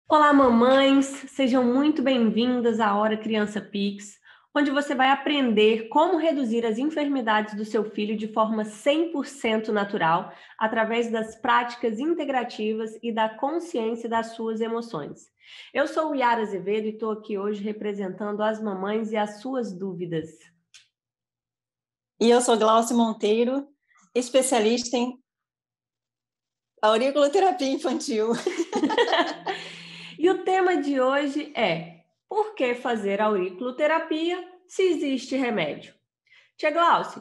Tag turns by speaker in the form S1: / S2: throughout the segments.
S1: Olá, mamães! Sejam muito bem-vindas à Hora Criança Pix, onde você vai aprender como reduzir as enfermidades do seu filho de forma 100% natural, através das práticas integrativas e da consciência das suas emoções. Eu sou Yara Azevedo e estou aqui hoje representando as mamães e as suas dúvidas.
S2: E eu sou Glaucia Monteiro, especialista em auriculoterapia infantil.
S1: E o tema de hoje é: por que fazer auriculoterapia se existe remédio? Tia Glaucia,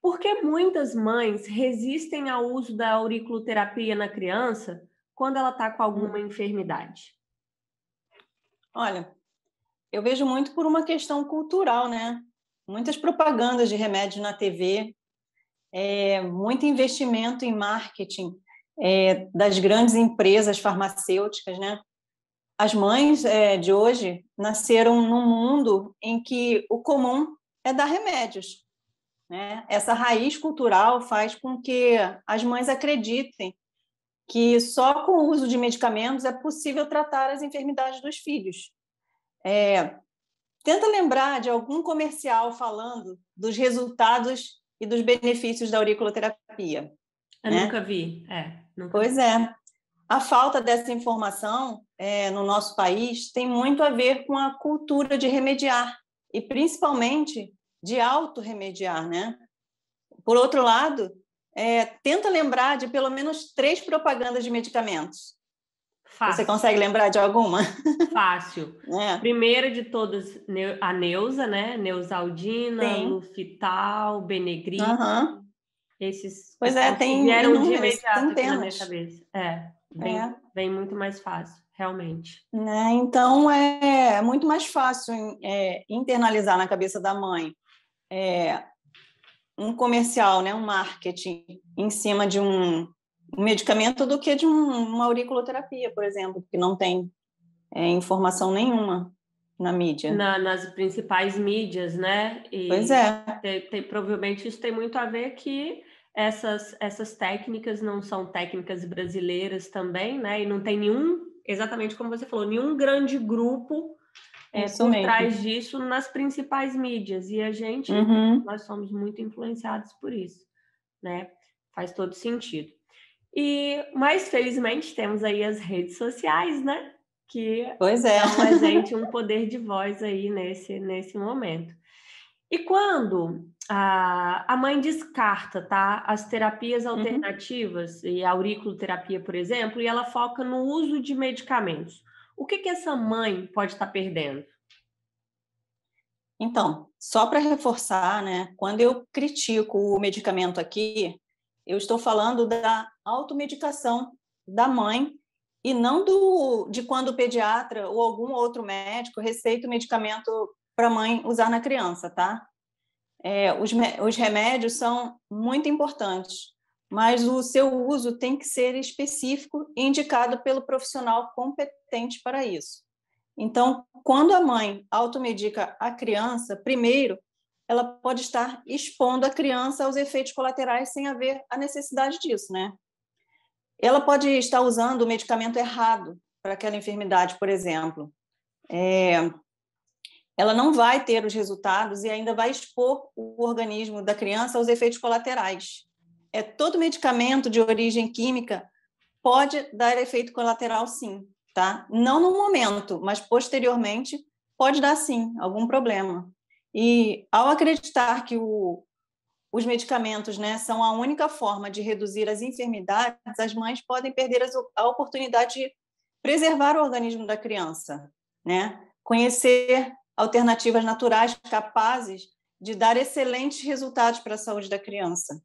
S1: por que muitas mães resistem ao uso da auriculoterapia na criança quando ela está com alguma enfermidade?
S2: Olha, eu vejo muito por uma questão cultural, né? Muitas propagandas de remédio na TV, muito investimento em marketing das grandes empresas farmacêuticas, né? As mães de hoje nasceram num mundo em que o comum é dar remédios, né? Essa raiz cultural faz com que as mães acreditem que só com o uso de medicamentos é possível tratar as enfermidades dos filhos. Tenta lembrar de algum comercial falando dos resultados e dos benefícios da auriculoterapia,
S1: Eu
S2: né?
S1: nunca vi, nunca vi.
S2: Pois é. A falta dessa informação no nosso país tem muito a ver com a cultura de remediar e, principalmente, de autorremediar, né? Por outro lado, tenta lembrar de pelo menos 3 propagandas de medicamentos. Você
S1: Fácil,
S2: consegue lembrar de alguma?
S1: fácil.
S2: É,
S1: Primeira de todas, a Neusa, né? Neusaldina,
S2: sim.
S1: Lufital, Benegri,
S2: Uhum.
S1: esses
S2: Pois
S1: são
S2: é,
S1: os que
S2: tem
S1: vieram de
S2: inúmeras,
S1: imediato aqui na minha
S2: centenas.
S1: cabeça.
S2: É,
S1: Bem muito mais fácil, realmente.
S2: né? Então, é muito mais fácil internalizar na cabeça da mãe um comercial, né? Um marketing em cima de um medicamento do que de uma auriculoterapia, por exemplo, que não tem informação nenhuma na mídia.
S1: Nas principais mídias, né?
S2: Pois
S1: E
S2: é,
S1: provavelmente isso tem muito a ver que essas técnicas não são técnicas brasileiras também, né? E não tem nenhum, exatamente como você falou, nenhum grande grupo
S2: isso
S1: por
S2: mesmo.
S1: trás disso nas principais mídias. E
S2: Uhum.
S1: nós somos muito influenciados por isso, né? Faz todo sentido. Mas felizmente temos aí as redes sociais, né? Que
S2: Pois é.
S1: dão a gente um poder de voz aí nesse momento. E quando a mãe descarta, tá, as terapias
S2: Uhum.
S1: alternativas e a auriculoterapia, por exemplo, e ela foca no uso de medicamentos, o que essa mãe pode estar perdendo?
S2: Então, só para reforçar, né, quando eu critico o medicamento aqui, eu estou falando da automedicação da mãe e não de quando o pediatra ou algum outro médico receita o medicamento para a mãe usar na criança, tá? Os remédios são muito importantes, mas o seu uso tem que ser específico e indicado pelo profissional competente para isso. Então, quando a mãe automedica a criança, primeiro, ela pode estar expondo a criança aos efeitos colaterais sem haver a necessidade disso, né? Ela pode estar usando o medicamento errado para aquela enfermidade, por exemplo. Ela não vai ter os resultados e ainda vai expor o organismo da criança aos efeitos colaterais. Todo medicamento de origem química pode dar efeito colateral, sim, tá? Não no momento, mas posteriormente pode dar, sim, algum problema. E ao acreditar que os medicamentos, né, são a única forma de reduzir as enfermidades, as mães podem perder a oportunidade de preservar o organismo da criança, né? Conhecer alternativas naturais capazes de dar excelentes resultados para a saúde da criança.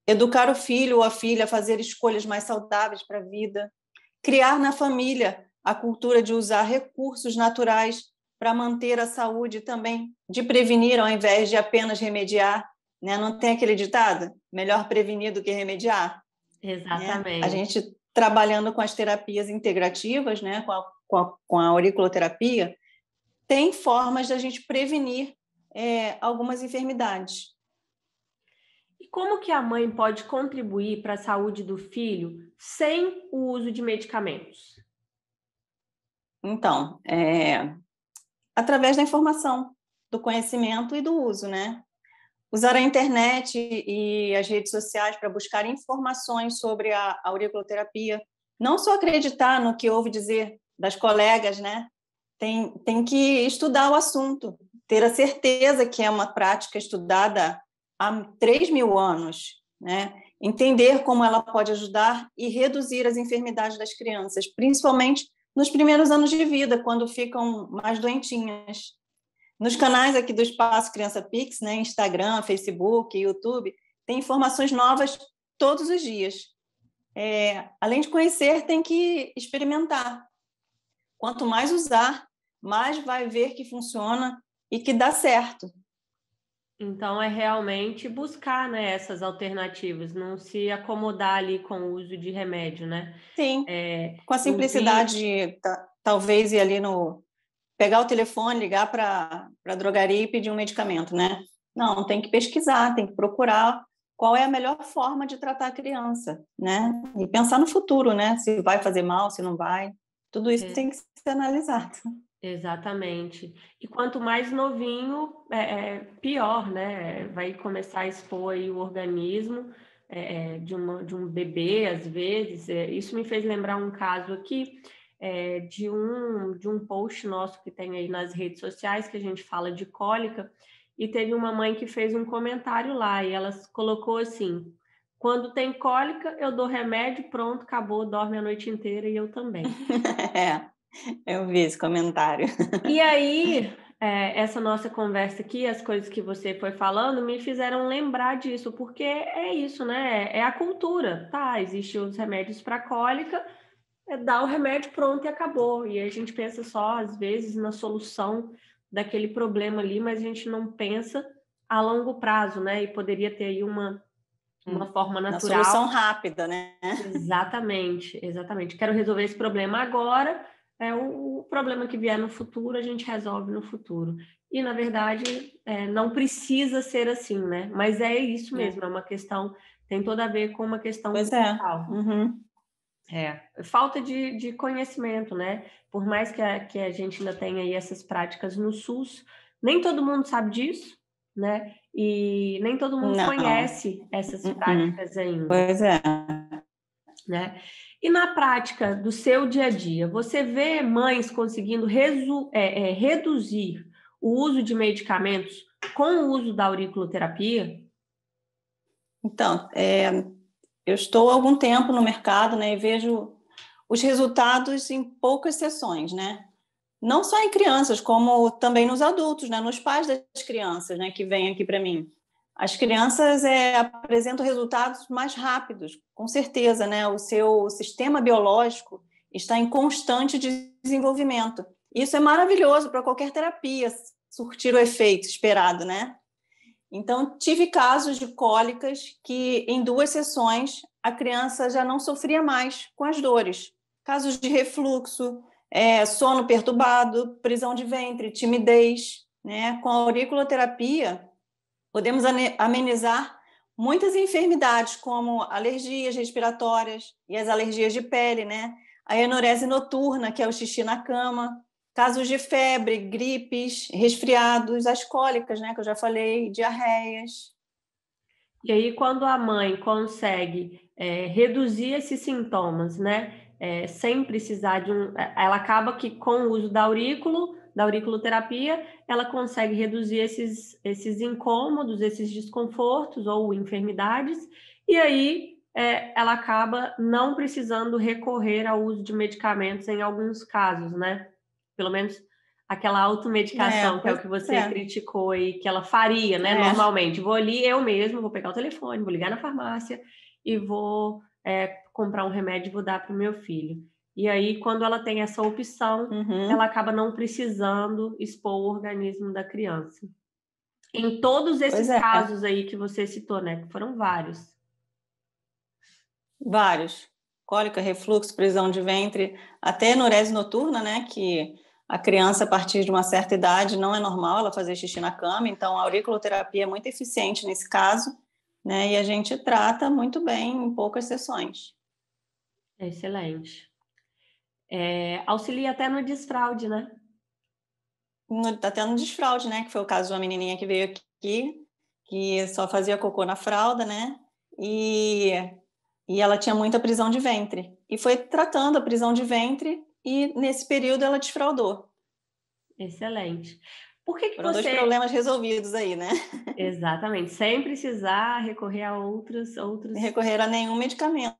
S2: Educar o filho ou a filha a fazer escolhas mais saudáveis para a vida, criar na família a cultura de usar recursos naturais para manter a saúde também, de prevenir ao invés de apenas remediar, né? Não tem aquele ditado, melhor prevenir do que remediar, né? A
S1: Exatamente.
S2: gente trabalhando com as terapias integrativas, né? Com a auriculoterapia, tem formas da gente prevenir algumas enfermidades.
S1: E como que a mãe pode contribuir para a saúde do filho sem o uso de medicamentos?
S2: Então, através da informação, do conhecimento e do uso, né? Usar a internet e as redes sociais para buscar informações sobre a auriculoterapia. Não só acreditar no que ouve dizer das colegas, né? Tem que estudar o assunto, ter a certeza que é uma prática estudada há 3.000 anos, né? Entender como ela pode ajudar e reduzir as enfermidades das crianças, principalmente nos primeiros anos de vida, quando ficam mais doentinhas. Nos canais aqui do Espaço Criança Pix, né, Instagram, Facebook, YouTube, tem informações novas todos os dias. Além de conhecer, tem que experimentar. Quanto mais usar, mais vai ver que funciona e que dá certo.
S1: Então, é realmente buscar, né, essas alternativas, não se acomodar ali com o uso de remédio, né?
S2: Sim, com a simplicidade de talvez ir ali pegar o telefone, ligar para a drogaria e pedir um medicamento, né? Não, tem que pesquisar, tem que procurar qual é a melhor forma de tratar a criança, né? E pensar no futuro, né? Se vai fazer mal, se não vai. Tudo isso tem que ser analisado.
S1: Exatamente. E quanto mais novinho, pior, né? Vai começar a expor aí o organismo de um bebê, às vezes. Isso me fez lembrar um caso aqui de um post nosso que tem aí nas redes sociais, que a gente fala de cólica, e teve uma mãe que fez um comentário lá, e ela colocou assim: quando tem cólica, eu dou remédio, pronto, acabou, dorme a noite inteira, e eu também.
S2: Eu vi esse comentário.
S1: E aí, essa nossa conversa aqui, as coisas que você foi falando, me fizeram lembrar disso, porque é isso, né? É a cultura, tá? Existem os remédios para cólica, dá o remédio, pronto e acabou. E a gente pensa só, às vezes, na solução daquele problema ali, mas a gente não pensa a longo prazo, né? E poderia ter aí uma forma
S2: Na
S1: natural.
S2: solução rápida, né?
S1: Exatamente, exatamente. Quero resolver esse problema agora, o problema que vier no futuro, a gente resolve no futuro. E, na verdade, não precisa ser assim, né? Mas é isso mesmo, é uma questão, tem tudo a ver com uma questão mental.
S2: Uhum.
S1: Falta de conhecimento, né? Por mais que a gente ainda tenha aí essas práticas no SUS, nem todo mundo sabe disso, né? E nem todo mundo conhece essas práticas ainda.
S2: Pois é.
S1: Né? E na prática do seu dia a dia, você vê mães conseguindo reduzir o uso de medicamentos com o uso da auriculoterapia?
S2: Então, eu estou há algum tempo no mercado, né, e vejo os resultados em poucas sessões, né? Não só em crianças, como também nos adultos, né, nos pais das crianças, né, que vêm aqui para mim. As crianças apresentam resultados mais rápidos, com certeza, né? O seu sistema biológico está em constante desenvolvimento. Isso é maravilhoso para qualquer terapia surtir o efeito esperado, né? Então, tive casos de cólicas que, em 2 sessões, a criança já não sofria mais com as dores. Casos de refluxo, sono perturbado, prisão de ventre, timidez, né? Com a auriculoterapia, podemos amenizar muitas enfermidades, como alergias respiratórias e as alergias de pele, né? A enurese noturna, que é o xixi na cama, casos de febre, gripes, resfriados, as cólicas, né, que eu já falei, diarreias.
S1: E aí, quando a mãe consegue reduzir esses sintomas, né, sem precisar ela acaba que com o uso da auriculoterapia, ela consegue reduzir esses incômodos, esses desconfortos ou enfermidades, e aí ela acaba não precisando recorrer ao uso de medicamentos em alguns casos, né? Pelo menos aquela automedicação, que é o que você criticou aí, que ela faria, né? Normalmente, vou ali eu mesma, vou pegar o telefone, vou ligar na farmácia e vou comprar um remédio e vou dar para o meu filho. E aí, quando ela tem essa opção, ela acaba não precisando expor o organismo da criança. Em todos esses casos aí que você citou, né? Que foram vários.
S2: Vários. Cólica, refluxo, prisão de ventre, até enurese noturna, né? Que a criança, a partir de uma certa idade, não é normal ela fazer xixi na cama, então a auriculoterapia é muito eficiente nesse caso, né? E a gente trata muito bem em poucas sessões.
S1: Excelente. Auxilia até no desfraude, né?
S2: Tá tendo desfraude, né? Que foi o caso de uma menininha que veio aqui, que só fazia cocô na fralda, né? E ela tinha muita prisão de ventre. E foi tratando a prisão de ventre e, nesse período, ela desfraudou.
S1: Excelente. Por que
S2: Foram dois
S1: você...
S2: problemas resolvidos aí, né?
S1: Exatamente, sem precisar recorrer a outros...
S2: Recorrer a nenhum medicamento.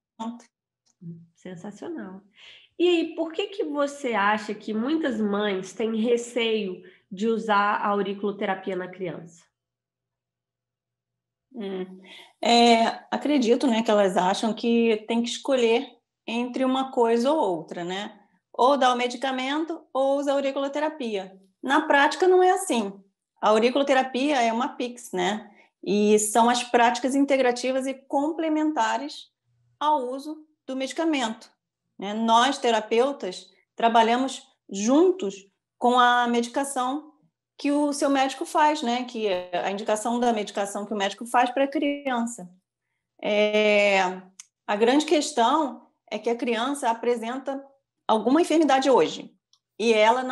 S1: Sensacional. E aí, por que você acha que muitas mães têm receio de usar a auriculoterapia na criança?
S2: Acredito, né, que elas acham que tem que escolher entre uma coisa ou outra, né? Ou dar o medicamento ou usar a auriculoterapia. Na prática, não é assim. A auriculoterapia é uma PICS, né? E são as práticas integrativas e complementares ao uso do medicamento, né? Nós, terapeutas, trabalhamos juntos com a medicação que o seu médico faz, né? Que é a indicação da medicação que o médico faz para a criança. A grande questão é que a criança apresenta alguma enfermidade hoje e ela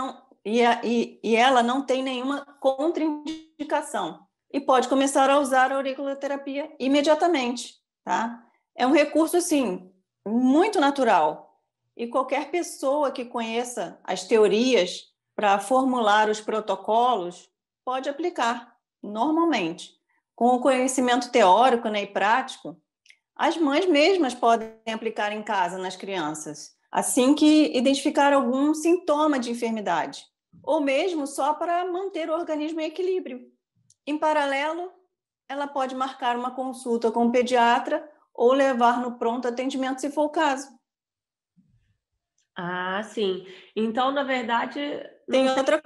S2: não tem nenhuma contraindicação e pode começar a usar a auriculoterapia imediatamente, tá? É um recurso, assim, muito natural e qualquer pessoa que conheça as teorias para formular os protocolos pode aplicar normalmente. Com o conhecimento teórico, né, e prático, as mães mesmas podem aplicar em casa nas crianças, assim que identificar algum sintoma de enfermidade, ou mesmo só para manter o organismo em equilíbrio. Em paralelo, ela pode marcar uma consulta com o pediatra ou levar no pronto atendimento, se for o caso.
S1: Ah, sim. Então, na verdade,
S2: Tem outra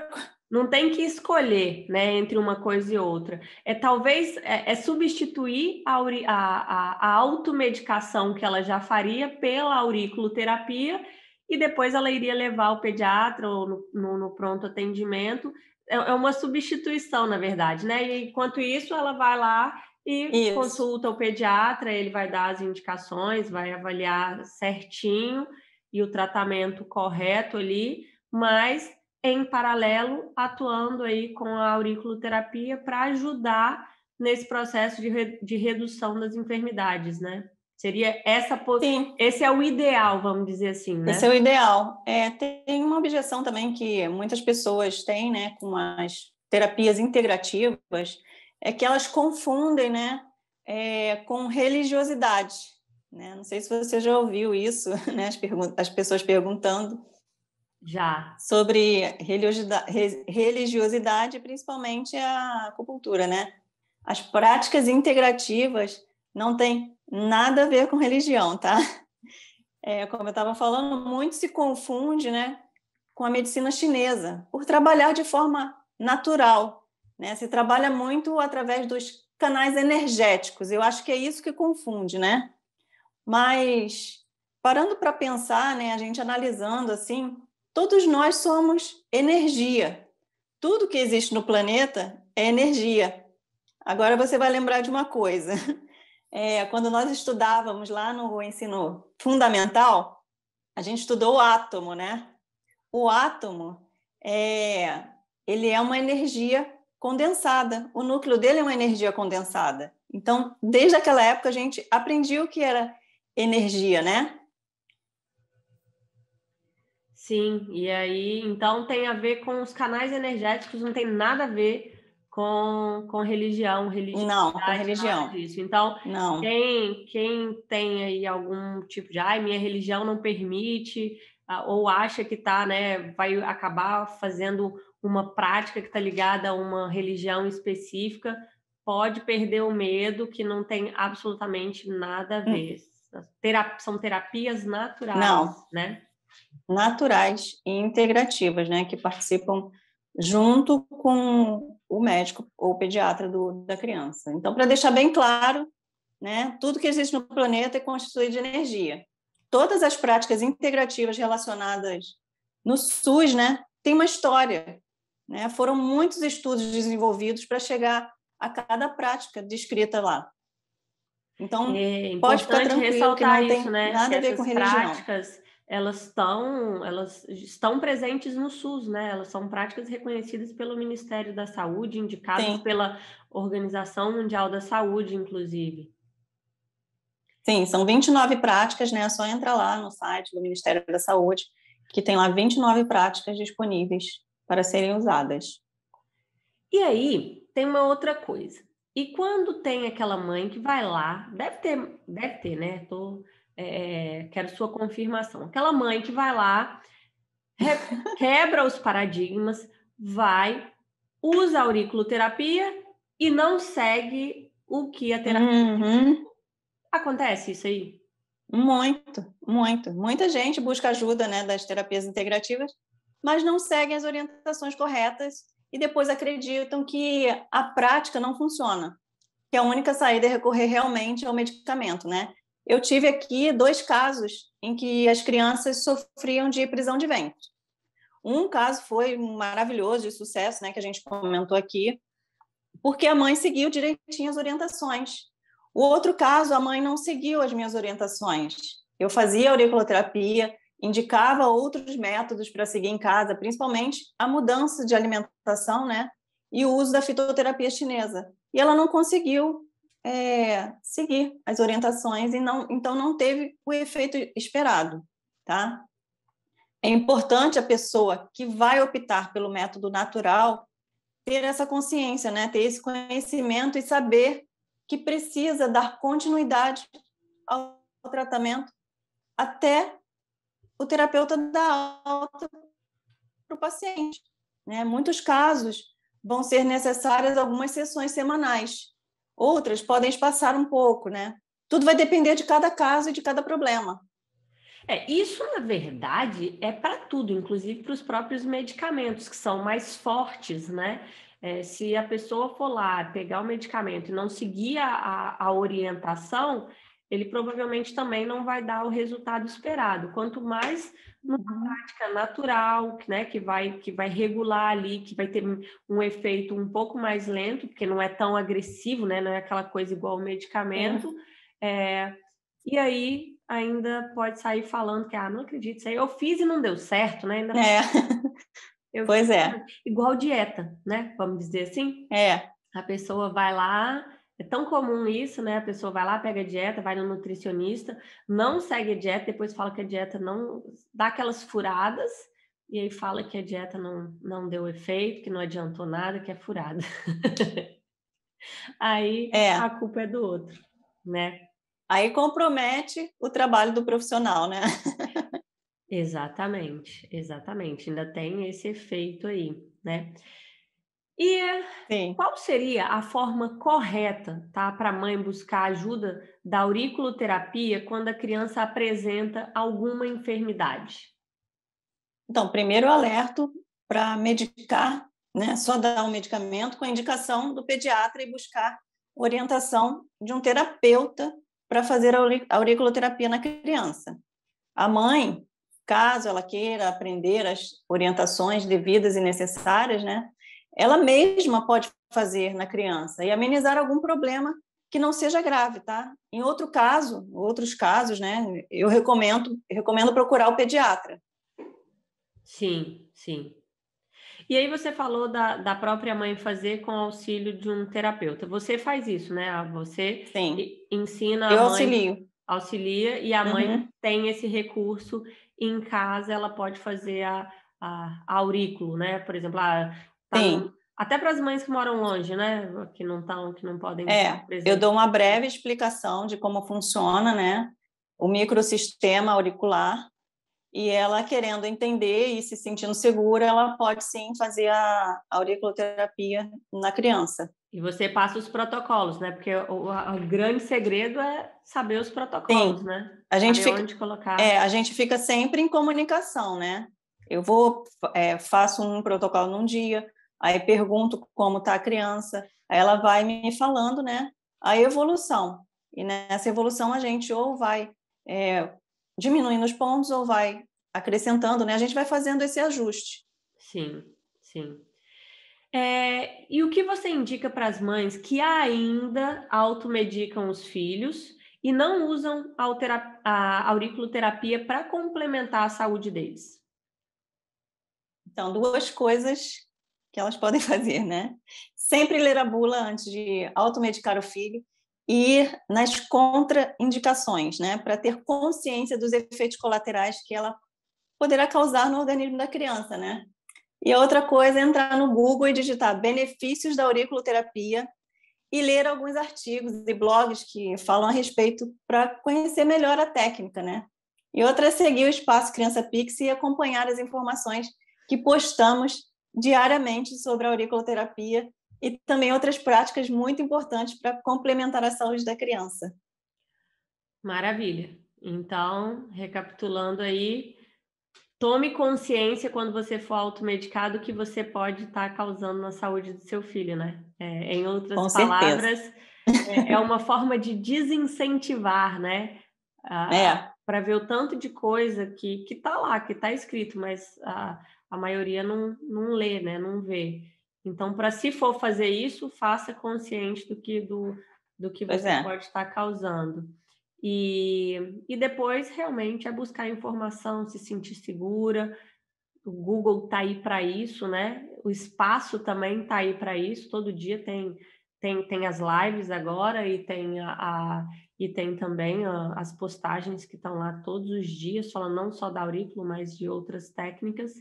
S1: não tem que escolher, né, entre uma coisa e outra. Talvez substituir a automedicação que ela já faria pela auriculoterapia e depois ela iria levar o pediatra ou no pronto atendimento. É uma substituição, na verdade, né? E enquanto isso, ela vai lá e consulta o pediatra, ele vai dar as indicações, vai avaliar certinho e o tratamento correto ali, mas em paralelo, atuando aí com a auriculoterapia para ajudar nesse processo de redução das enfermidades, né? Seria esse é o ideal, vamos dizer assim, né?
S2: Esse é o ideal. Tem uma objeção também que muitas pessoas têm, né, com as terapias integrativas, é que elas confundem, né, com religiosidade, né? Não sei se você já ouviu isso, né, as pessoas perguntando
S1: já
S2: sobre religiosidade, principalmente a acupuntura, né? As práticas integrativas não têm nada a ver com religião, tá? Como eu estava falando, muito se confunde, né, com a medicina chinesa, por trabalhar de forma natural, né? Se trabalha muito através dos canais energéticos. Eu acho que é isso que confunde, né? Mas parando para pensar, né, a gente analisando assim, todos nós somos energia. Tudo que existe no planeta é energia. Agora você vai lembrar de uma coisa. Quando nós estudávamos lá no ensino fundamental, a gente estudou o átomo, né? O átomo ele é uma energia condensada. O núcleo dele é uma energia condensada. Então, desde aquela época, a gente aprendia o que era energia, né?
S1: Sim, e aí, então tem a ver com os canais energéticos, não tem nada a ver com religião,
S2: Não, com religião.
S1: nada disso. Então,
S2: não.
S1: Quem tem aí algum tipo de, minha religião não permite, ou acha que tá, né, vai acabar fazendo uma prática que está ligada a uma religião específica, pode perder o medo, que não tem absolutamente nada a ver. São terapias naturais,
S2: não.
S1: né?
S2: Naturais e integrativas, né, que participam junto com o médico ou pediatra da criança. Então, para deixar bem claro, né, tudo que existe no planeta é constituído de energia. Todas as práticas integrativas relacionadas no SUS, né, tem uma história, né? Foram muitos estudos desenvolvidos para chegar a cada prática descrita lá. Então, pode ficar tranquilo que não tem
S1: né?
S2: nada a ver com religião.
S1: Práticas elas estão presentes no SUS, né? Elas são práticas reconhecidas pelo Ministério da Saúde, indicadas
S2: Sim,
S1: pela Organização Mundial da Saúde, inclusive.
S2: sim, são 29 práticas, né? É só entrar lá no site do Ministério da Saúde, que tem lá 29 práticas disponíveis para serem usadas.
S1: E aí, tem uma outra coisa. E quando tem aquela mãe que vai lá, deve ter, né? Quero sua confirmação. Aquela mãe que vai lá, quebra os paradigmas, usa a auriculoterapia e não segue o que a terapia.
S2: Uhum.
S1: Acontece isso aí?
S2: Muito, muito. Muita gente busca ajuda, né, das terapias integrativas, mas não seguem as orientações corretas e depois acreditam que a prática não funciona, que a única saída é recorrer realmente ao medicamento, né? Eu tive aqui 2 casos em que as crianças sofriam de prisão de ventre. Um caso foi maravilhoso, de sucesso, né, que a gente comentou aqui, porque a mãe seguiu direitinho as orientações. O outro caso, a mãe não seguiu as minhas orientações. Eu fazia auriculoterapia, indicava outros métodos para seguir em casa, principalmente a mudança de alimentação, né? E o uso da fitoterapia chinesa. E ela não conseguiu seguir as orientações e então não teve o efeito esperado, tá? É importante a pessoa que vai optar pelo método natural ter essa consciência, né? Ter esse conhecimento e saber que precisa dar continuidade ao tratamento até o terapeuta dar alta para o paciente, né? Muitos casos vão ser necessárias algumas sessões semanais, outras podem espaçar um pouco, né? Tudo vai depender de cada caso e de cada problema.
S1: Isso, na verdade, é para tudo, inclusive para os próprios medicamentos, que são mais fortes, né? Se a pessoa for lá pegar o medicamento e não seguir a orientação, ele provavelmente também não vai dar o resultado esperado. Quanto mais numa prática natural, né, que vai regular ali, que vai ter um efeito um pouco mais lento, porque não é tão agressivo, né? Não é aquela coisa igual o medicamento. E aí ainda pode sair falando que, não acredito, isso aí eu fiz e não deu certo, né? Eu fiz
S2: Pois é,
S1: igual dieta, né? Vamos dizer assim.
S2: é.
S1: A pessoa vai lá, é tão comum isso, né? A pessoa vai lá, pega a dieta, vai no nutricionista, não segue a dieta, depois fala que a dieta não dá aquelas furadas, e aí fala que a dieta não deu efeito, que não adiantou nada, que é furada. Aí a
S2: É,
S1: culpa é do outro, né?
S2: aí compromete o trabalho do profissional, né?
S1: Exatamente, exatamente. Ainda tem esse efeito aí, né? E
S2: Sim.
S1: qual seria a forma correta, tá, para a mãe buscar ajuda da auriculoterapia quando a criança apresenta alguma enfermidade?
S2: Então, primeiro eu alerto para medicar, né? Só dar um medicamento com a indicação do pediatra e buscar orientação de um terapeuta para fazer a auriculoterapia na criança. A mãe, caso ela queira aprender as orientações devidas e necessárias, né? Ela mesma pode fazer na criança e amenizar algum problema que não seja grave, tá? Em outros casos, né? Eu recomendo procurar o pediatra.
S1: Sim, sim. E aí você falou da própria mãe fazer com auxílio de um terapeuta. Você faz isso, né? Você
S2: Sim,
S1: ensina a
S2: eu
S1: mãe,
S2: auxilio.
S1: auxilia, e a mãe
S2: Uhum.
S1: tem esse recurso em casa, ela pode fazer a aurículo, né? Por exemplo,
S2: Sim,
S1: até para as mães que moram longe, né? Que não podem estar
S2: eu
S1: presentes.
S2: dou uma breve explicação de como funciona, né, o microsistema auricular, e ela querendo entender e se sentindo segura, ela pode sim fazer a auriculoterapia na criança.
S1: E você passa os protocolos, né? Porque o grande segredo é saber os protocolos,
S2: Sim,
S1: né?
S2: a gente
S1: Saber
S2: fica,
S1: onde colocar.
S2: a gente fica sempre em comunicação, né? Eu faço um protocolo num dia, aí pergunto como está a criança, aí ela vai me falando, né, a evolução. E nessa evolução a gente ou vai é, diminuindo os pontos ou vai acrescentando, né? A gente vai fazendo esse ajuste.
S1: Sim, sim. E o que você indica para as mães que ainda automedicam os filhos e não usam a auriculoterapia para complementar a saúde deles?
S2: Então, duas coisas que elas podem fazer, né? Sempre ler a bula antes de automedicar o filho e ir nas contraindicações, né? Para ter consciência dos efeitos colaterais que ela poderá causar no organismo da criança, né? E a outra coisa é entrar no Google e digitar benefícios da auriculoterapia e ler alguns artigos e blogs que falam a respeito para conhecer melhor a técnica, né? E outra é seguir o Espaço Criança Pix e acompanhar as informações que postamos diariamente sobre a auriculoterapia e também outras práticas muito importantes para complementar a saúde da criança.
S1: Maravilha. Então, recapitulando aí, tome consciência quando você for automedicado que você pode estar causando na saúde do seu filho, né? Em outras
S2: Com certeza.
S1: palavras, é uma forma de desincentivar, né? Para ver o tanto de coisa que está lá, que está escrito, mas a maioria não lê, né? Não vê. Então, para se for fazer isso, faça consciente do que você pode estar causando. E depois, realmente, é buscar informação, se sentir segura. O Google está aí para isso, né? O espaço também está aí para isso. Todo dia tem as lives agora e tem também as postagens que estão lá todos os dias, falando não só da aurícula, mas de outras técnicas.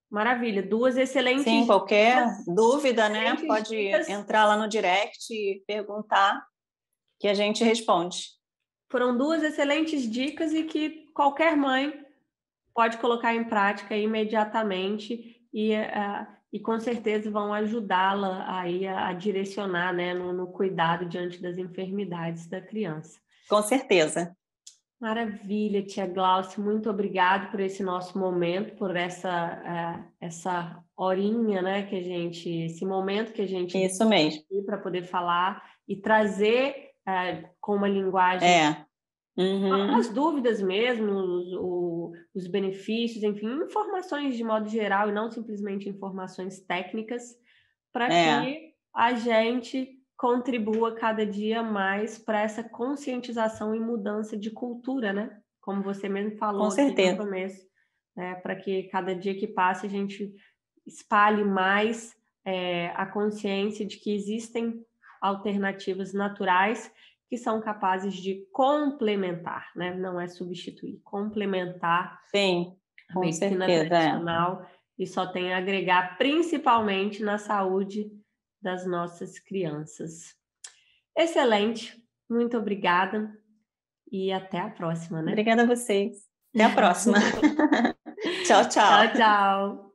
S1: Maravilha, duas excelentes
S2: Sim, qualquer
S1: dicas,
S2: dúvida, né?
S1: excelentes
S2: Pode
S1: dicas.
S2: entrar lá no direct e perguntar que a gente responde.
S1: Foram duas excelentes dicas e que qualquer mãe pode colocar em prática imediatamente e com certeza vão ajudá-la aí a direcionar, né, no cuidado diante das enfermidades da criança.
S2: Com certeza.
S1: Maravilha, tia Glaucia, muito obrigada por esse nosso momento, por essa horinha, né, esse momento que a gente
S2: Isso mesmo.
S1: para poder falar e trazer com uma linguagem as dúvidas mesmo, os benefícios, enfim, informações de modo geral e não simplesmente informações técnicas, para que a gente contribua cada dia mais para essa conscientização e mudança de cultura, né? Como você mesmo falou aqui no começo, né? Para que cada dia que passa a gente espalhe mais a consciência de que existem alternativas naturais que são capazes de complementar, né? Não é substituir, complementar a medicina tradicional e só tem a agregar principalmente na saúde das nossas crianças. Excelente, muito obrigada e até a próxima, né?
S2: Obrigada a vocês. Até a próxima. Tchau, tchau.
S1: Tchau, tchau.